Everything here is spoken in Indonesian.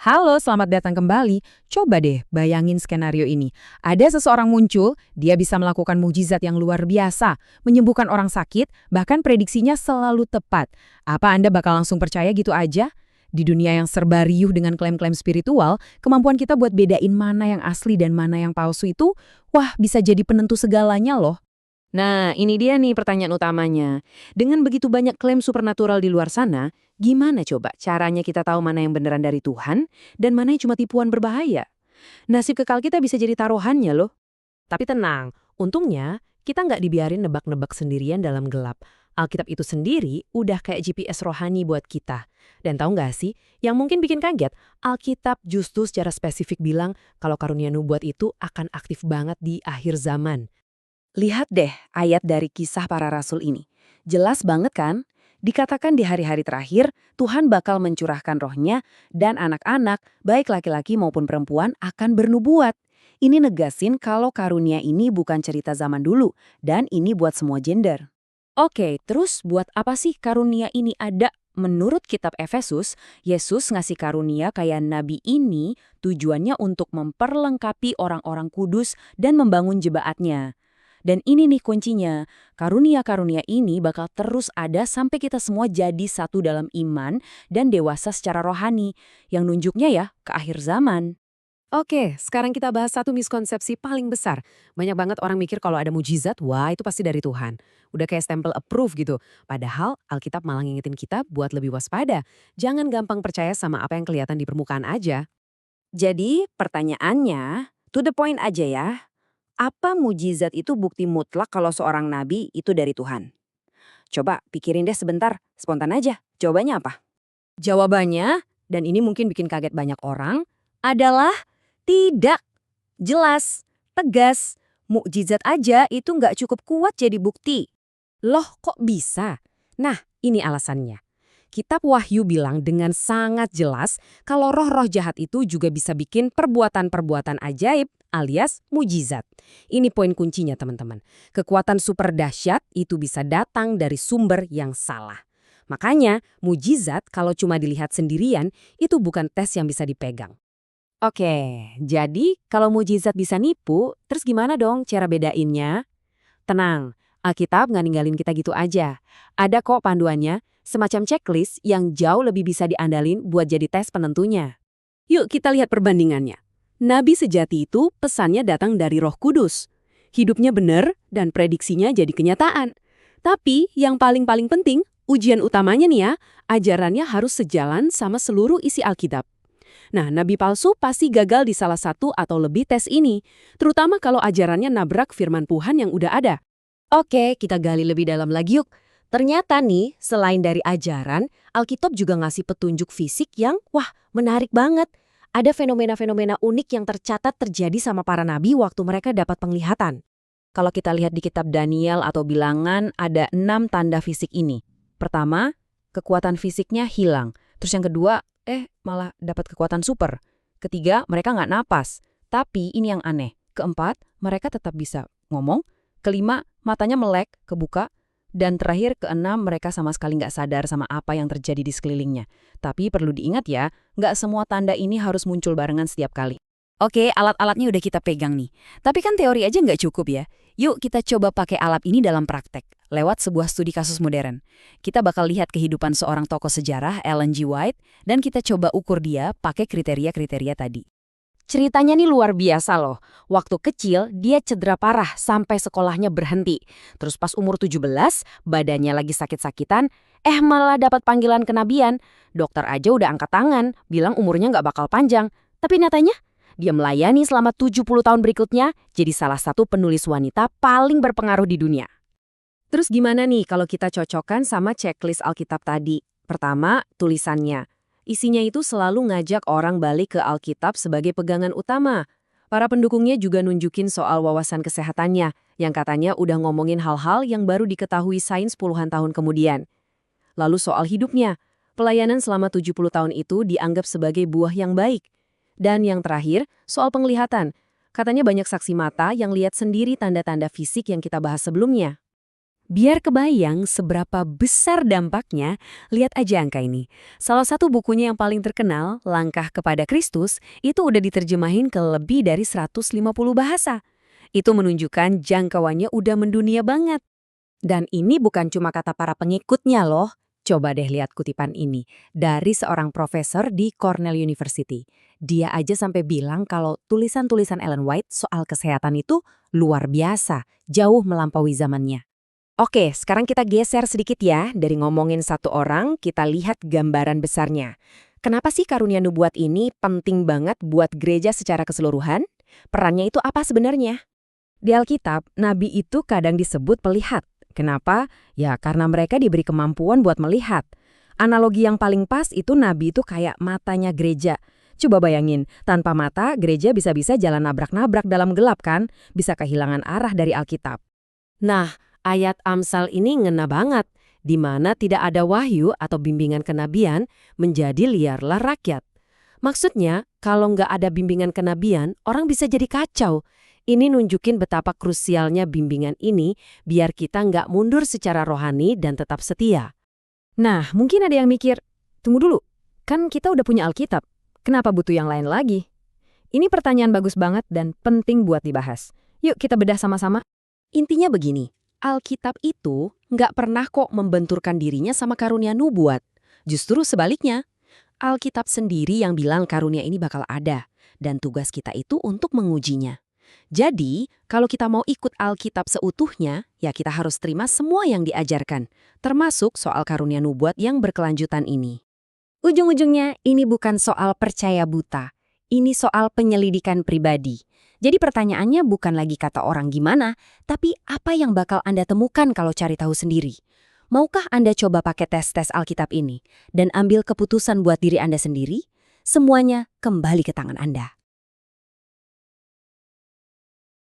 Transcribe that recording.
Halo, selamat datang kembali. Coba deh bayangin skenario ini. Ada seseorang muncul, dia bisa melakukan mukjizat yang luar biasa, menyembuhkan orang sakit, bahkan prediksinya selalu tepat. Apa Anda bakal langsung percaya gitu aja? Di dunia yang serba riuh dengan klaim-klaim spiritual, kemampuan kita buat bedain mana yang asli dan mana yang palsu itu, wah bisa jadi penentu segalanya loh. Nah, ini dia nih pertanyaan utamanya. Dengan begitu banyak klaim supernatural di luar sana, gimana coba caranya kita tahu mana yang beneran dari Tuhan dan mana yang cuma tipuan berbahaya? Nasib kekal kita bisa jadi taruhannya loh. Tapi tenang, untungnya kita nggak dibiarin nebak-nebak sendirian dalam gelap. Alkitab itu sendiri udah kayak GPS rohani buat kita. Dan tahu nggak sih, yang mungkin bikin kaget, Alkitab justru secara spesifik bilang kalau karunia nubuat itu akan aktif banget di akhir zaman. Lihat deh ayat dari Kisah Para Rasul ini. Jelas banget kan? Dikatakan di hari-hari terakhir, Tuhan bakal mencurahkan rohnya dan anak-anak, baik laki-laki maupun perempuan, akan bernubuat. Ini negasin kalau karunia ini bukan cerita zaman dulu, dan ini buat semua gender. Oke, terus buat apa sih karunia ini ada? Menurut kitab Efesus, Yesus ngasih karunia kayak nabi ini tujuannya untuk memperlengkapi orang-orang kudus dan membangun jemaatnya. Dan ini nih kuncinya, karunia-karunia ini bakal terus ada sampai kita semua jadi satu dalam iman dan dewasa secara rohani, yang nunjuknya ya ke akhir zaman. Oke, sekarang kita bahas satu miskonsepsi paling besar. Banyak banget orang mikir kalau ada mujizat, wah itu pasti dari Tuhan. Udah kayak stempel approve gitu. Padahal Alkitab malah ngingetin kita buat lebih waspada. Jangan gampang percaya sama apa yang kelihatan di permukaan aja. Jadi pertanyaannya, to the point aja ya. Apa mujizat itu bukti mutlak kalau seorang nabi itu dari Tuhan? Coba pikirin deh sebentar, spontan aja. Jawabannya apa? Jawabannya, dan ini mungkin bikin kaget banyak orang, adalah tidak. Jelas, tegas, mukjizat aja itu nggak cukup kuat jadi bukti. Loh kok bisa? Nah, ini alasannya. Kitab Wahyu bilang dengan sangat jelas kalau roh-roh jahat itu juga bisa bikin perbuatan-perbuatan ajaib alias mujizat. Ini poin kuncinya teman-teman. Kekuatan super dahsyat itu bisa datang dari sumber yang salah. Makanya mujizat kalau cuma dilihat sendirian itu bukan tes yang bisa dipegang. Oke, jadi kalau mujizat bisa nipu, terus gimana dong cara bedainnya? Tenang, Alkitab nggak ninggalin kita gitu aja. Ada kok panduannya, semacam checklist yang jauh lebih bisa diandalin buat jadi tes penentunya. Yuk kita lihat perbandingannya. Nabi sejati itu pesannya datang dari Roh Kudus. Hidupnya benar dan prediksinya jadi kenyataan. Tapi yang paling-paling penting, ujian utamanya nih ya, ajarannya harus sejalan sama seluruh isi Alkitab. Nah, nabi palsu pasti gagal di salah satu atau lebih tes ini, terutama kalau ajarannya nabrak firman Tuhan yang udah ada. Oke, kita gali lebih dalam lagi yuk. Ternyata nih, selain dari ajaran, Alkitab juga ngasih petunjuk fisik yang, wah, menarik banget. Ada fenomena-fenomena unik yang tercatat terjadi sama para nabi waktu mereka dapat penglihatan. Kalau kita lihat di kitab Daniel atau Bilangan, ada 6 tanda fisik ini. Pertama, kekuatan fisiknya hilang. Terus yang kedua, malah dapat kekuatan super. Ketiga, mereka nggak napas. Tapi ini yang aneh. Keempat, mereka tetap bisa ngomong. Kelima, matanya melek, kebuka. Dan terakhir, keenam, mereka sama sekali nggak sadar sama apa yang terjadi di sekelilingnya. Tapi perlu diingat ya, nggak semua tanda ini harus muncul barengan setiap kali. Oke, alat-alatnya udah kita pegang nih. Tapi kan teori aja nggak cukup ya. Yuk kita coba pakai alat ini dalam praktek, lewat sebuah studi kasus modern. Kita bakal lihat kehidupan seorang tokoh sejarah, Ellen G. White, dan kita coba ukur dia pakai kriteria-kriteria tadi. Ceritanya nih luar biasa loh. Waktu kecil, dia cedera parah sampai sekolahnya berhenti. Terus pas umur 17, badannya lagi sakit-sakitan, malah dapat panggilan kenabian. Dokter aja udah angkat tangan, bilang umurnya nggak bakal panjang. Tapi nyatanya, dia melayani selama 70 tahun berikutnya, jadi salah satu penulis wanita paling berpengaruh di dunia. Terus gimana nih kalau kita cocokkan sama checklist Alkitab tadi? Pertama, tulisannya. Isinya itu selalu ngajak orang balik ke Alkitab sebagai pegangan utama. Para pendukungnya juga nunjukin soal wawasan kesehatannya, yang katanya udah ngomongin hal-hal yang baru diketahui sains puluhan tahun kemudian. Lalu soal hidupnya, pelayanan selama 70 tahun itu dianggap sebagai buah yang baik. Dan yang terakhir, soal penglihatan. Katanya banyak saksi mata yang lihat sendiri tanda-tanda fisik yang kita bahas sebelumnya. Biar kebayang seberapa besar dampaknya, lihat aja angka ini. Salah satu bukunya yang paling terkenal, Langkah kepada Kristus, itu udah diterjemahin ke lebih dari 150 bahasa. Itu menunjukkan jangkauannya udah mendunia banget. Dan ini bukan cuma kata para pengikutnya loh. Coba deh lihat kutipan ini dari seorang profesor di Cornell University. Dia aja sampai bilang kalau tulisan-tulisan Ellen White soal kesehatan itu luar biasa, jauh melampaui zamannya. Oke, sekarang kita geser sedikit ya. Dari ngomongin satu orang, kita lihat gambaran besarnya. Kenapa sih karunia nubuat ini penting banget buat gereja secara keseluruhan? Perannya itu apa sebenarnya? Di Alkitab, nabi itu kadang disebut pelihat. Kenapa? Ya karena mereka diberi kemampuan buat melihat. Analogi yang paling pas itu nabi itu kayak matanya gereja. Coba bayangin, tanpa mata, gereja bisa-bisa jalan nabrak-nabrak dalam gelap kan? Bisa kehilangan arah dari Alkitab. Nah, ayat Amsal ini ngena banget, di mana tidak ada wahyu atau bimbingan kenabian, menjadi liarlah rakyat. Maksudnya, kalau nggak ada bimbingan kenabian, orang bisa jadi kacau. Ini nunjukin betapa krusialnya bimbingan ini, biar kita nggak mundur secara rohani dan tetap setia. Nah, mungkin ada yang mikir, tunggu dulu, kan kita udah punya Alkitab, kenapa butuh yang lain lagi? Ini pertanyaan bagus banget dan penting buat dibahas. Yuk kita bedah sama-sama. Intinya begini, Alkitab itu nggak pernah kok membenturkan dirinya sama karunia nubuat. Justru sebaliknya, Alkitab sendiri yang bilang karunia ini bakal ada, dan tugas kita itu untuk mengujinya. Jadi, kalau kita mau ikut Alkitab seutuhnya, ya kita harus terima semua yang diajarkan, termasuk soal karunia nubuat yang berkelanjutan ini. Ujung-ujungnya ini bukan soal percaya buta, ini soal penyelidikan pribadi. Jadi pertanyaannya bukan lagi kata orang gimana, tapi apa yang bakal Anda temukan kalau cari tahu sendiri. Maukah Anda coba pakai tes-tes Alkitab ini dan ambil keputusan buat diri Anda sendiri? Semuanya kembali ke tangan Anda.